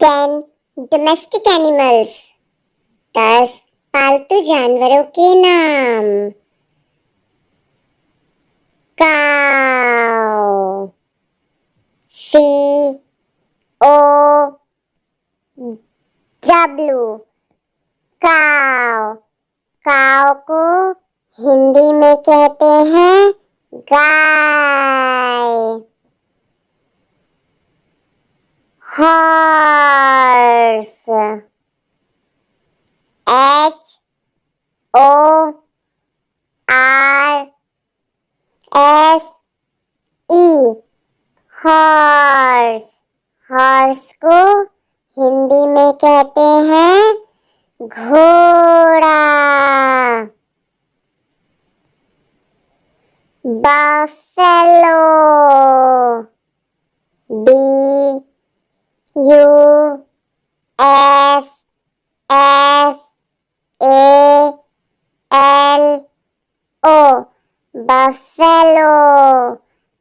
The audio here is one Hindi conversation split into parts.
10 डोमेस्टिक एनिमल्स। 10 पालतू जानवरों के नाम। काऊ, COW, काऊ। काऊ को हिंदी में कहते हैं गाय। Horse, HORSE, horse. हॉर्स को हिंदी में कहते हैं घोड़ा। Buffalo, BUFFALO, buffalo.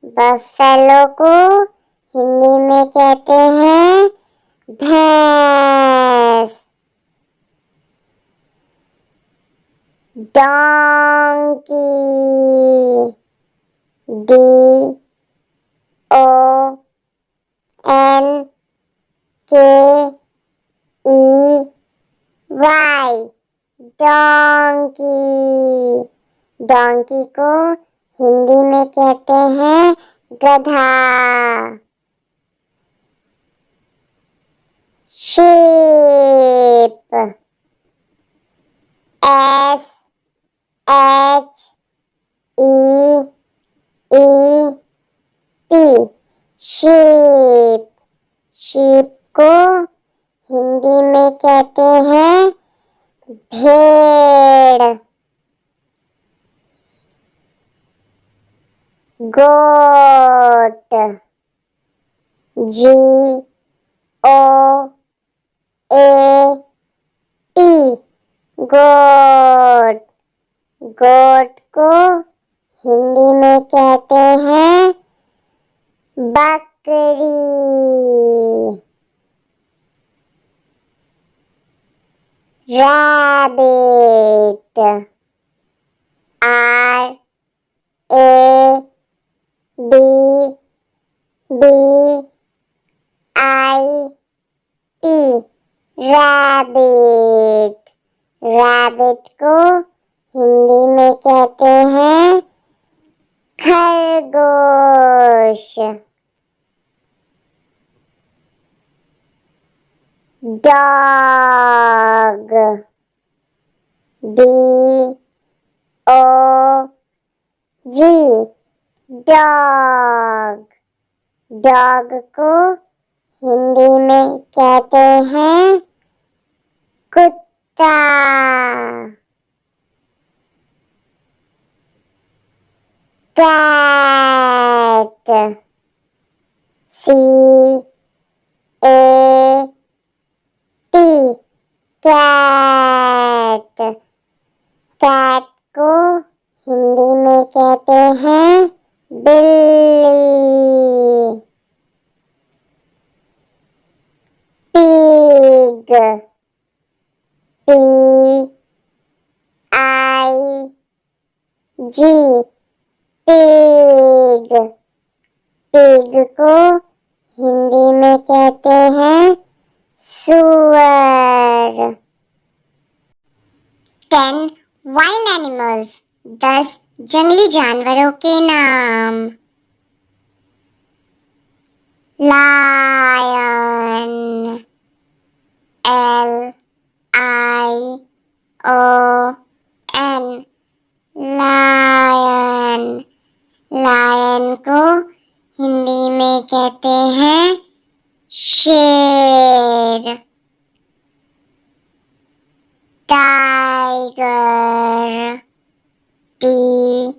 बफेलो को हिंदी में कहते हैं भैंस। Donkey, DONKEY, donkey. डोंकी को हिंदी में कहते हैं गधा। Sheep, SHEEP, sheep. शीप को हिंदी में कहते हैं भेड़। गोट, GOAT, गोट। गोट को हिंदी में कहते हैं बकरी। Rabbit, RABBIT, rabbit. रैबिट को हिंदी में कहते हैं खरगोश। Dog, DOG, dog. डॉग को हिंदी में कहते हैं कुत्ता। Cat, CAT, cat. कैट को हिंदी में कहते हैं बिल्ली। Pig, PIG, pig. पिग को हिंदी में कहते हैं सुअर। 10 वाइल्ड एनिमल्स। 10 जंगली जानवरों के नाम। Lion, LION, lion. लायन को हिंदी में कहते हैं शेर। Tiger, TIGER,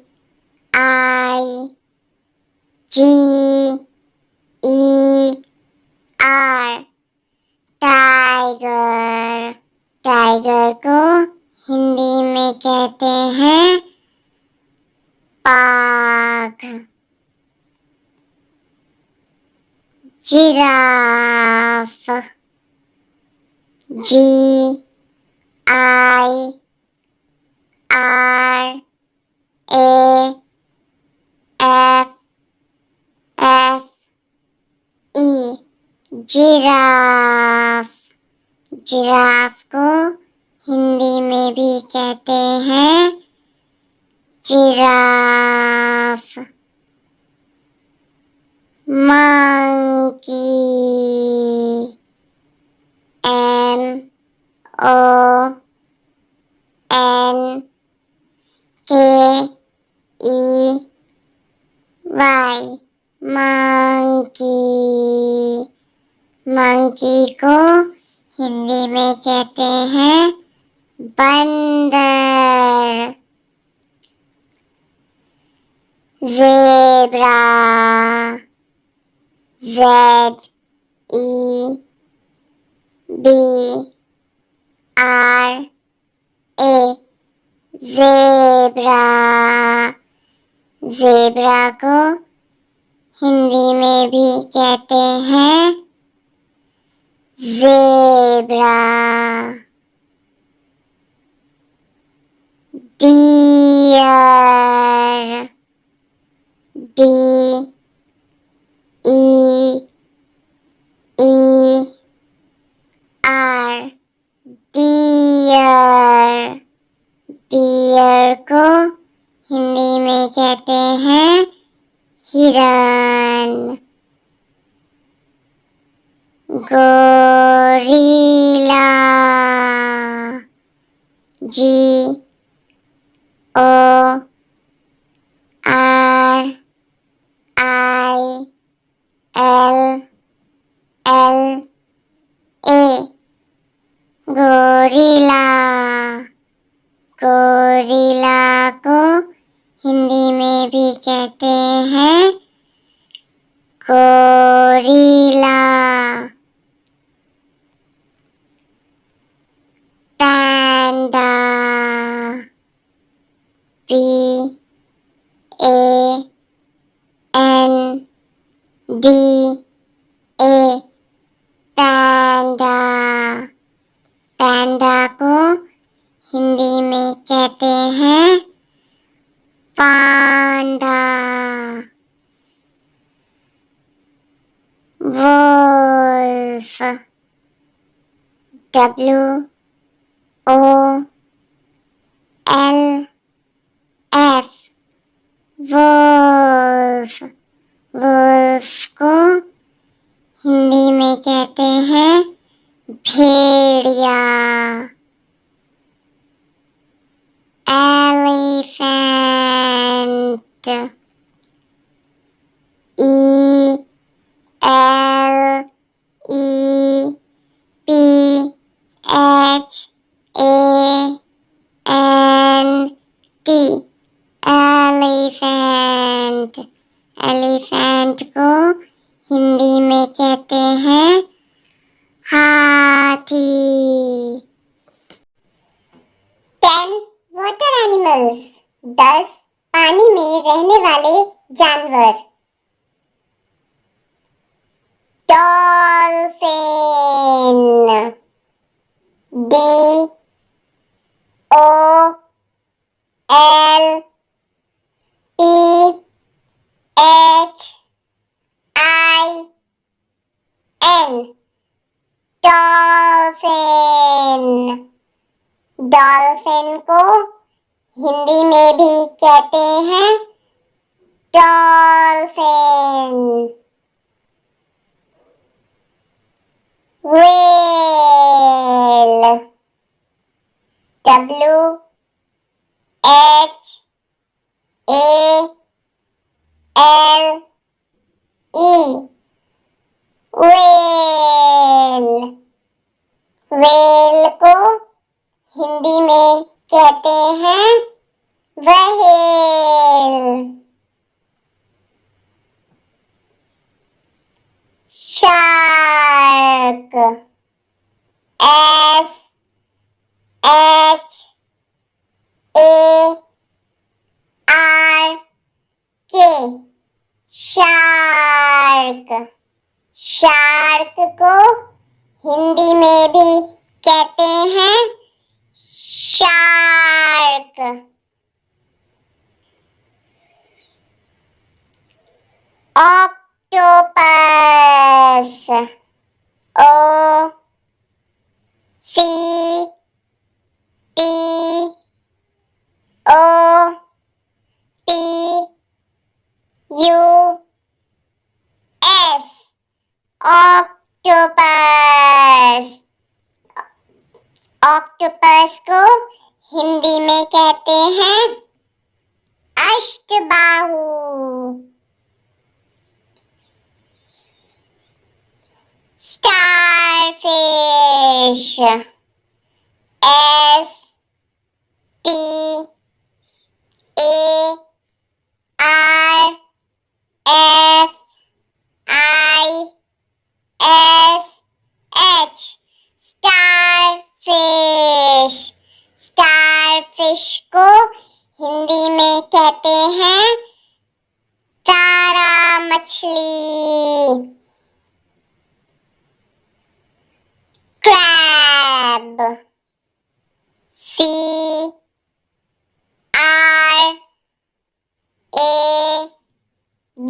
tiger. टाइगर को हिंदी में कहते हैं बाघ। Giraffe, G I R A F F E giraffe. Giraffe को हिंदी में भी कहते हैं giraffe. Monkey MONKEY monkey. Monkey को हिंदी में कहते हैं बंदर। Zebra ZEBRA zebra. ज़ेब्रा को हिंदी में भी कहते हैं zebra. Deer DEER deer. Deer को हिंदी में कहते हैं हिरन। Gorilla GORILLA gorilla. गोरिल्ला को हिंदी में भी कहते हैं गोरिल्ला। पैंडा PANDA पैंडा। पैंडा को हिंदी में कहते हैं panda. Wolf WOLF wolf. Wolf को हिंदी में कहते हैं भेड़िया। Elephant ELEPHANT elephant. एलिफेंट को हिंदी में कहते हैं हाथी। 10 वाटर एनिमल्स 10 पानी में रहने वाले जानवर। Dolphin DOLPHIN dolphin. डॉल्फिन को हिंदी में भी कहते हैं dolphin. Whale WHALE whale. Whale को हिंदी में कहते हैं whale. Shark SHARK shark. Shark को हिंदी में भी octopus, O C T O P U S, octopus। Octopus को हिंदी में कहते हैं अष्टबाहु। Starfish, S T A R F I S H, starfish. Starfish को हिंदी में कहते हैं तारा मछली। Crab, C R A B,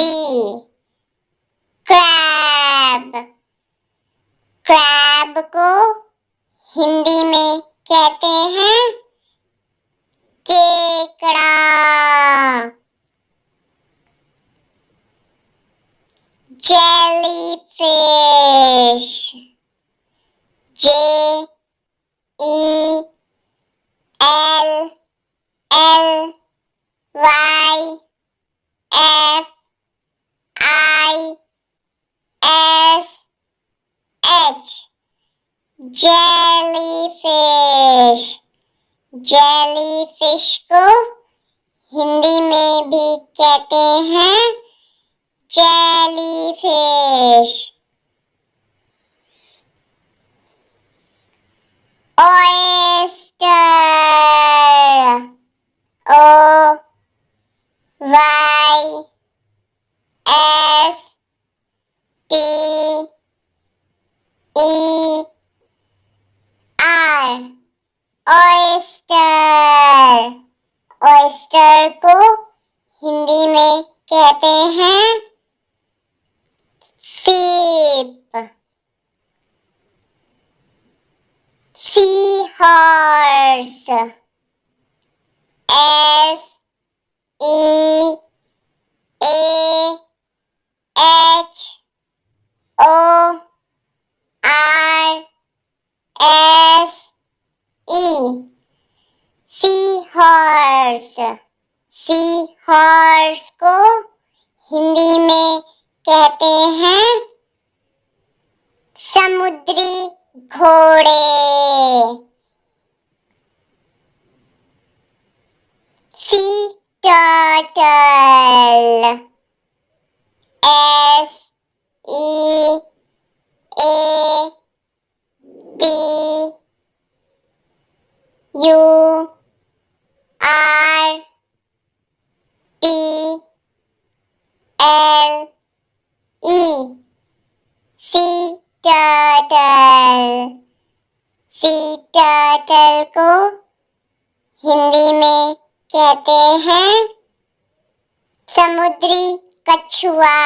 crab. Crab को हिंदी में कहते हैं केकड़ा। Jellyfish, J E L L Y F I S H, jellyfish. Jellyfish को हिंदी में भी कहते हैं jellyfish. Oyster, O Y S T E R, oyster. Oyster को हिंदी में कहते हैं सीप। Seahorse, S E A H O R S E, seahorse. Seahorse को हिंदी में कहते हैं समुद्री घोड़े। Sea turtle, S E A T U R T L E, sea turtle. Sea turtle को हिंदी में कहते हैं समुद्री कछुआ।